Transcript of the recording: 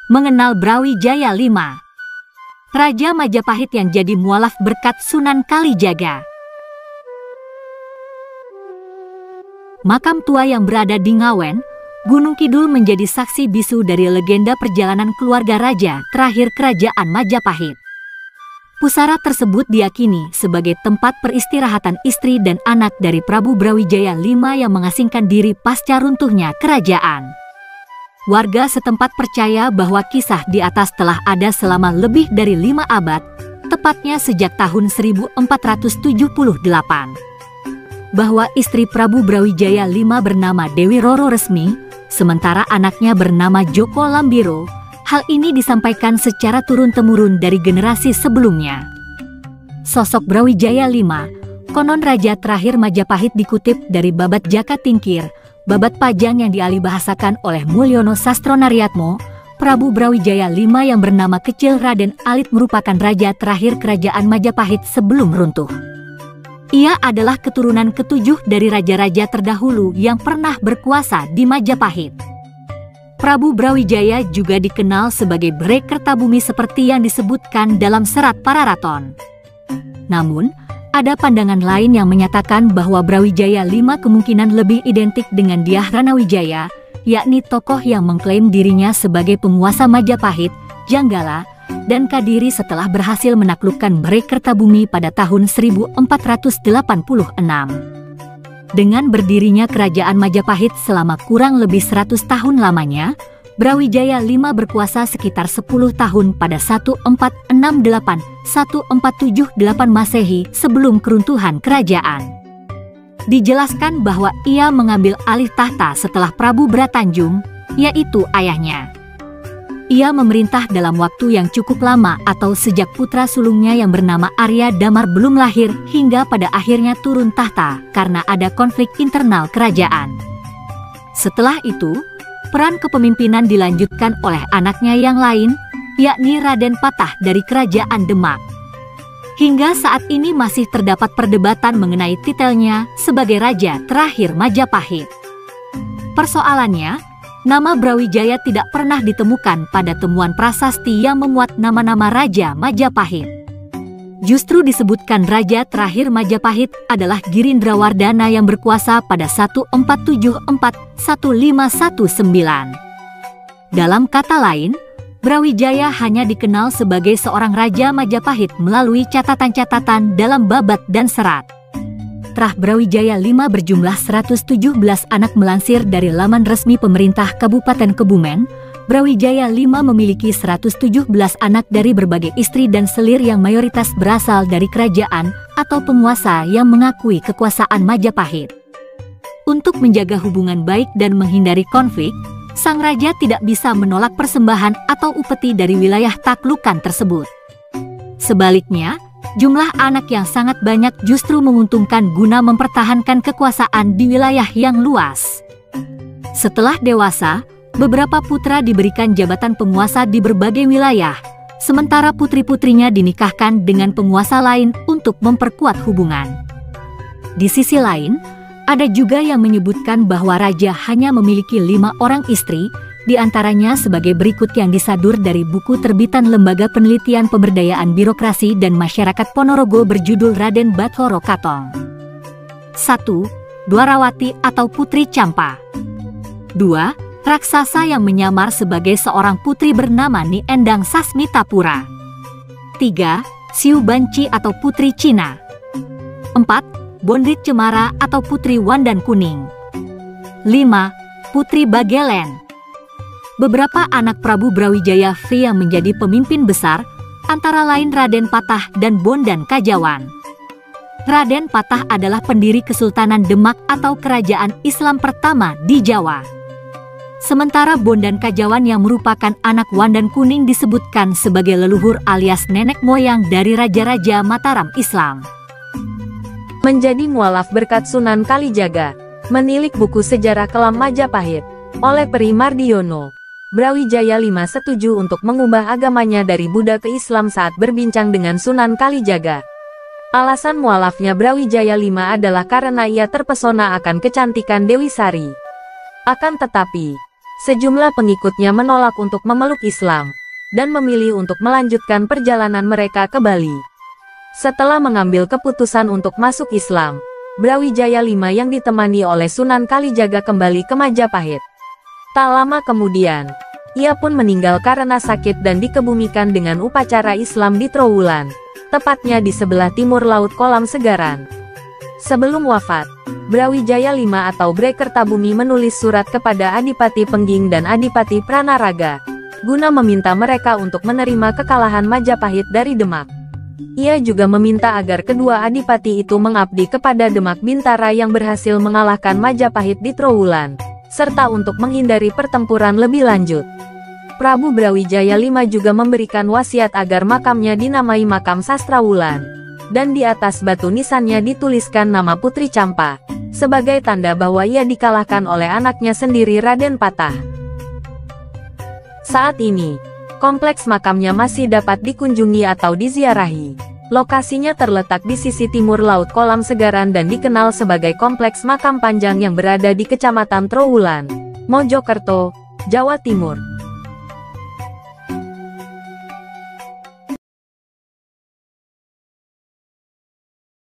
mengenal Brawijaya V, Raja Majapahit yang jadi mualaf berkat Sunan Kalijaga. Makam tua yang berada di Ngawen, Gunung Kidul menjadi saksi bisu dari legenda perjalanan keluarga raja terakhir Kerajaan Majapahit. Pusara tersebut diyakini sebagai tempat peristirahatan istri dan anak dari Prabu Brawijaya V yang mengasingkan diri pasca runtuhnya kerajaan. Warga setempat percaya bahwa kisah di atas telah ada selama lebih dari 5 abad, tepatnya sejak tahun 1478. Bahwa istri Prabu Brawijaya V bernama Dewi Roro Resmi, sementara anaknya bernama Joko Lambiro. Hal ini disampaikan secara turun-temurun dari generasi sebelumnya. Sosok Brawijaya V, konon raja terakhir Majapahit, dikutip dari Babat Jaka Tingkir, Babat Pajang yang dialihbahasakan oleh Mulyono Sastronaryatmo. Prabu Brawijaya V yang bernama kecil Raden Alit merupakan raja terakhir Kerajaan Majapahit sebelum runtuh. Ia adalah keturunan ketujuh dari raja-raja terdahulu yang pernah berkuasa di Majapahit. Prabu Brawijaya juga dikenal sebagai Bre Kertabumi seperti yang disebutkan dalam Serat Pararaton. Namun, ada pandangan lain yang menyatakan bahwa Brawijaya V kemungkinan lebih identik dengan Dyah Ranawijaya, yakni tokoh yang mengklaim dirinya sebagai penguasa Majapahit, Janggala, dan Kadiri setelah berhasil menaklukkan Bre Kertabumi pada tahun 1486. Dengan berdirinya Kerajaan Majapahit selama kurang lebih 100 tahun lamanya, Brawijaya V berkuasa sekitar 10 tahun pada 1468–1478 Masehi sebelum keruntuhan kerajaan. Dijelaskan bahwa ia mengambil alih tahta setelah Prabu Bratanjung, yaitu ayahnya. Ia memerintah dalam waktu yang cukup lama atau sejak putra sulungnya yang bernama Arya Damar belum lahir hingga pada akhirnya turun tahta karena ada konflik internal kerajaan. Setelah itu, peran kepemimpinan dilanjutkan oleh anaknya yang lain, yakni Raden Patah dari Kerajaan Demak. Hingga saat ini masih terdapat perdebatan mengenai titelnya sebagai raja terakhir Majapahit. Persoalannya, nama Brawijaya tidak pernah ditemukan pada temuan prasasti yang memuat nama-nama Raja Majapahit. Justru disebutkan raja terakhir Majapahit adalah Girindrawardana yang berkuasa pada 1474–1519. Dalam kata lain, Brawijaya hanya dikenal sebagai seorang raja Majapahit melalui catatan-catatan dalam babat dan serat. Trah Brawijaya V berjumlah 117 anak. Melansir dari laman resmi pemerintah Kabupaten Kebumen, Brawijaya V memiliki 117 anak dari berbagai istri dan selir yang mayoritas berasal dari kerajaan atau penguasa yang mengakui kekuasaan Majapahit. Untuk menjaga hubungan baik dan menghindari konflik, sang raja tidak bisa menolak persembahan atau upeti dari wilayah taklukan tersebut. Sebaliknya, jumlah anak yang sangat banyak justru menguntungkan guna mempertahankan kekuasaan di wilayah yang luas. Setelah dewasa, beberapa putra diberikan jabatan penguasa di berbagai wilayah, sementara putri-putrinya dinikahkan dengan penguasa lain untuk memperkuat hubungan. Di sisi lain, ada juga yang menyebutkan bahwa raja hanya memiliki 5 orang istri, di antaranya sebagai berikut yang disadur dari buku terbitan Lembaga Penelitian Pemberdayaan Birokrasi dan Masyarakat Ponorogo berjudul Raden Bathara Katong. 1. Dwarawati atau Putri Campa. 2. Raksasa yang menyamar sebagai seorang putri bernama Ni Endang Sasmitapura. 3. Siu Banci atau Putri Cina. 4. Bondrit Cemara atau Putri Wandan Kuning. 5. Putri Bagelen. Beberapa anak Prabu Brawijaya V yang menjadi pemimpin besar, antara lain Raden Patah dan Bondan Kajawan. Raden Patah adalah pendiri Kesultanan Demak atau kerajaan Islam pertama di Jawa. Sementara Bondan Kajawan yang merupakan anak Wandan Kuning disebutkan sebagai leluhur alias nenek moyang dari raja-raja Mataram Islam. Menjadi mualaf berkat Sunan Kalijaga. Menilik buku sejarah kelam Majapahit oleh Peri Mardiono. Brawijaya V setuju untuk mengubah agamanya dari Buddha ke Islam saat berbincang dengan Sunan Kalijaga. Alasan mualafnya Brawijaya V adalah karena ia terpesona akan kecantikan Dewi Sari. Akan tetapi, Sejumlah pengikutnya menolak untuk memeluk Islam, dan memilih untuk melanjutkan perjalanan mereka ke Bali. Setelah mengambil keputusan untuk masuk Islam, Brawijaya V yang ditemani oleh Sunan Kalijaga kembali ke Majapahit. Tak lama kemudian, ia pun meninggal karena sakit dan dikebumikan dengan upacara Islam di Trowulan, tepatnya di sebelah timur Laut Kolam Segaran. Sebelum wafat, Brawijaya V atau Bray Kertabumi menulis surat kepada Adipati Pengging dan Adipati Pranaraga, guna meminta mereka untuk menerima kekalahan Majapahit dari Demak. Ia juga meminta agar kedua adipati itu mengabdi kepada Demak Bintara yang berhasil mengalahkan Majapahit di Trowulan, serta untuk menghindari pertempuran lebih lanjut. Prabu Brawijaya V juga memberikan wasiat agar makamnya dinamai Makam Sastrawulan, dan di atas batu nisannya dituliskan nama Putri Campa, sebagai tanda bahwa ia dikalahkan oleh anaknya sendiri Raden Patah. Saat ini, kompleks makamnya masih dapat dikunjungi atau diziarahi. Lokasinya terletak di sisi timur Laut Kolam Segaran dan dikenal sebagai Kompleks Makam Panjang yang berada di Kecamatan Trowulan, Mojokerto, Jawa Timur.